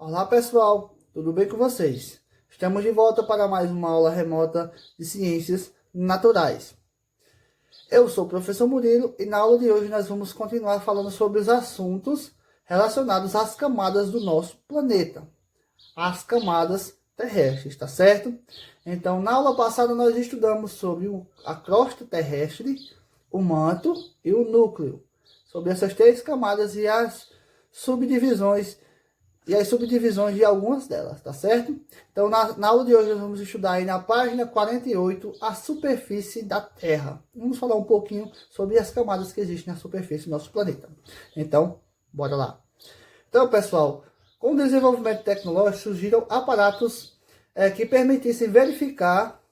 Olá pessoal, tudo bem com vocês? Estamos de volta para mais uma aula remota de ciências naturais. Eu sou o professor Murilo e na aula de hoje nós vamos continuar falando sobre os assuntos relacionados às camadas do nosso planeta, as camadas terrestres, tá certo? Então, na aula passada nós estudamos sobre a crosta terrestre, o manto e o núcleo, sobre essas três camadas e as subdivisões de algumas delas, tá certo? Então, na aula de hoje, nós vamos estudar aí na página 48, a superfície da Terra. Vamos falar um pouquinho sobre as camadas que existem na superfície do nosso planeta. Então, bora lá. Então, pessoal, com o desenvolvimento tecnológico, surgiram aparatos que permitissem verificar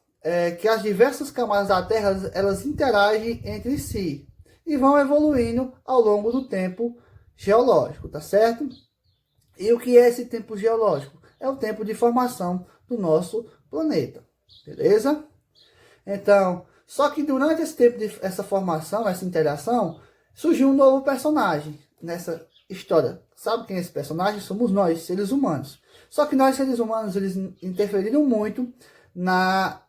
que as diversas camadas da Terra, elas interagem entre si e vão evoluindo ao longo do tempo geológico, tá certo? E o que é esse tempo geológico? É o tempo de formação do nosso planeta, beleza? Então, só que durante esse tempo de essa formação, essa interação, surgiu um novo personagem nessa história. Sabe quem é esse personagem? Somos nós, seres humanos. Só que nós, seres humanos, eles interferiram muito na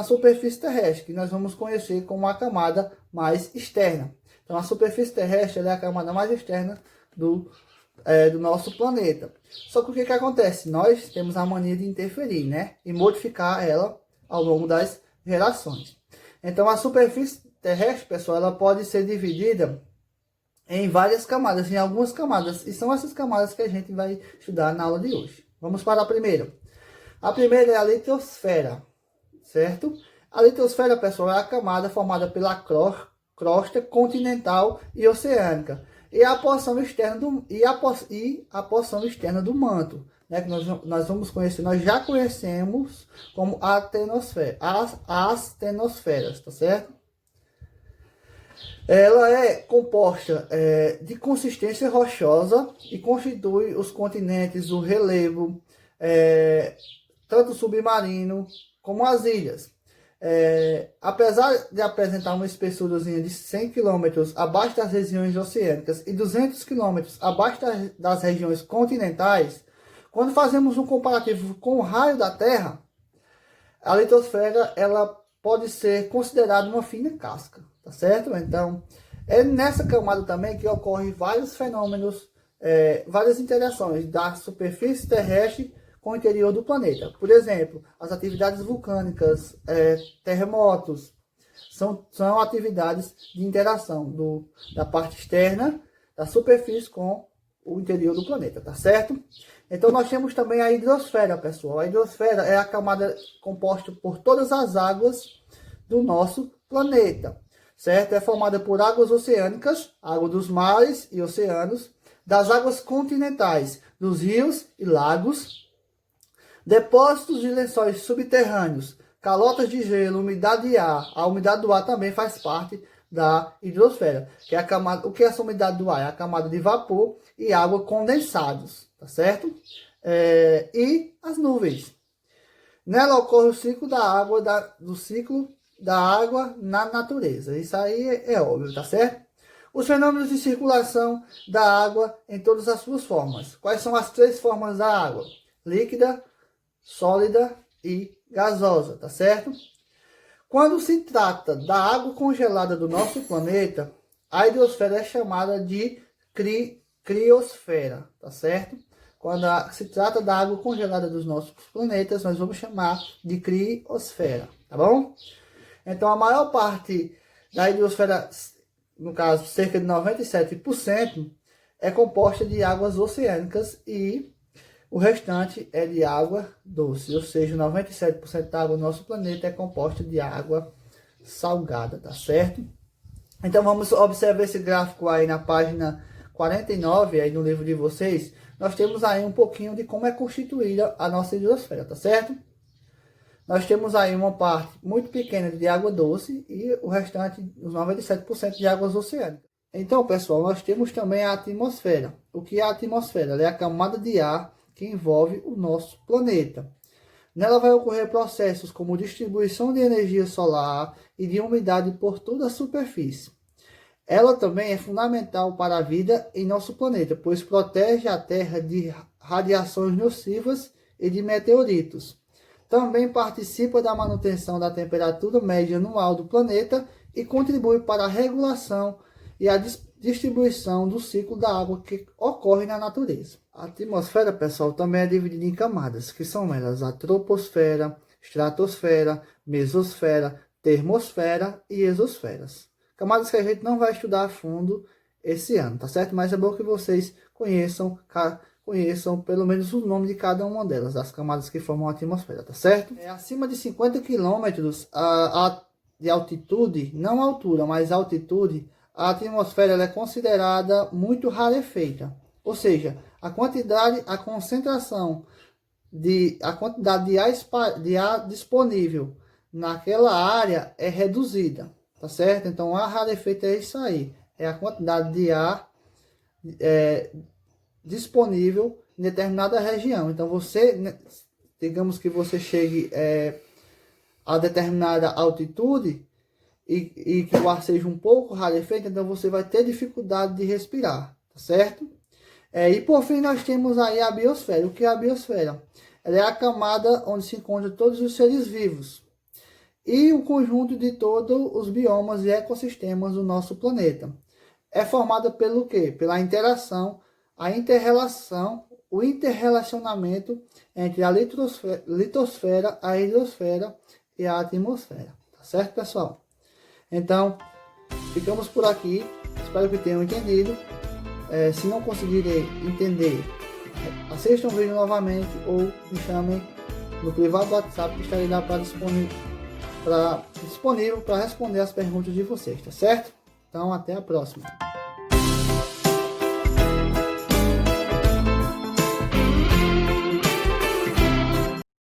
superfície terrestre, que nós vamos conhecer como a camada mais externa. Então, a superfície terrestre é a camada mais externa do nosso planeta. Só que o que acontece? Nós temos a mania de interferir, né? E modificar ela ao longo das gerações. Então, a superfície terrestre, pessoal, ela pode ser dividida em várias camadas, em algumas camadas. E são essas camadas que a gente vai estudar na aula de hoje. Vamos para a primeira. A primeira é a litosfera, certo? A litosfera, pessoal, é a camada formada pela crosta continental e oceânica. E a porção externa do manto, né, que nós vamos conhecer, nós já conhecemos como as astenosferas, tá certo? Ela é composta de consistência rochosa e constitui os continentes, o relevo, tanto submarino como as ilhas. Apesar de apresentar uma espessurazinha de 100 km abaixo das regiões oceânicas e 200 km abaixo das regiões continentais, quando fazemos um comparativo com o raio da Terra, a litosfera ela pode ser considerada uma fina casca, tá certo? Então, é nessa camada também que ocorrem vários fenômenos, várias interações da superfície terrestre com o interior do planeta. Por exemplo, as atividades vulcânicas, terremotos, são atividades de interação da parte externa da superfície com o interior do planeta, tá certo? Então nós temos também a hidrosfera, pessoal. A hidrosfera é a camada composta por todas as águas do nosso planeta, certo? É formada por águas oceânicas, água dos mares e oceanos, das águas continentais, dos rios e lagos, depósitos de lençóis subterrâneos, calotas de gelo, umidade de ar. A umidade do ar também faz parte da hidrosfera, que é a camada. O que é essa umidade do ar? É a camada de vapor e água condensados, tá certo? E as nuvens. Nela ocorre o ciclo da água, do ciclo da água na natureza. Isso aí é óbvio, tá certo? Os fenômenos de circulação da água em todas as suas formas. Quais são as três formas da água? Líquida, sólida e gasosa, tá certo? Quando se trata da água congelada do nosso planeta, a hidrosfera é chamada de criosfera, tá certo? Quando se trata da água congelada dos nossos planetas, nós vamos chamar de criosfera, tá bom? Então, a maior parte da hidrosfera, no caso, cerca de 97%, é composta de águas oceânicas e o restante é de água doce, ou seja, 97% da água do nosso planeta é composta de água salgada, tá certo? Então vamos observar esse gráfico aí na página 49, aí no livro de vocês. Nós temos aí um pouquinho de como é constituída a nossa hidrosfera, tá certo? Nós temos aí uma parte muito pequena de água doce e o restante, os 97% de águas oceânicas. Então, pessoal, nós temos também a atmosfera. O que é a atmosfera? Ela é a camada de ar que envolve o nosso planeta. Nela vai ocorrer processos como distribuição de energia solar e de umidade por toda a superfície. Ela também é fundamental para a vida em nosso planeta, pois protege a Terra de radiações nocivas e de meteoritos. Também participa da manutenção da temperatura média anual do planeta e contribui para a regulação e a distribuição do ciclo da água que ocorre na natureza. A atmosfera, pessoal, também é dividida em camadas, que são elas a troposfera, estratosfera, mesosfera, termosfera e exosferas. Camadas que a gente não vai estudar a fundo esse ano, tá certo? Mas é bom que vocês conheçam pelo menos o nome de cada uma delas, das camadas que formam a atmosfera, tá certo? Acima de 50 quilômetros de altitude, não altura, mas altitude, a atmosfera ela é considerada muito rarefeita. Ou seja, a quantidade de ar disponível naquela área é reduzida, tá certo? Então, a rarefeita é isso aí, é a quantidade de ar disponível em determinada região. Então, digamos que você chegue a determinada altitude e que o ar seja um pouco rarefeito, então você vai ter dificuldade de respirar, tá certo? E por fim nós temos aí a biosfera. O que é a biosfera? Ela é a camada onde se encontram todos os seres vivos e o conjunto de todos os biomas e ecossistemas do nosso planeta. É formada pelo quê? Pela interação, a inter-relação, o interrelacionamento entre a litosfera, a hidrosfera e a atmosfera. Tá certo, pessoal? Então, ficamos por aqui. Espero que tenham entendido. Se não conseguirem entender, assistam o vídeo novamente ou me chamem no privado do WhatsApp, que estarei lá disponível para responder as perguntas de vocês, tá certo? Então, até a próxima.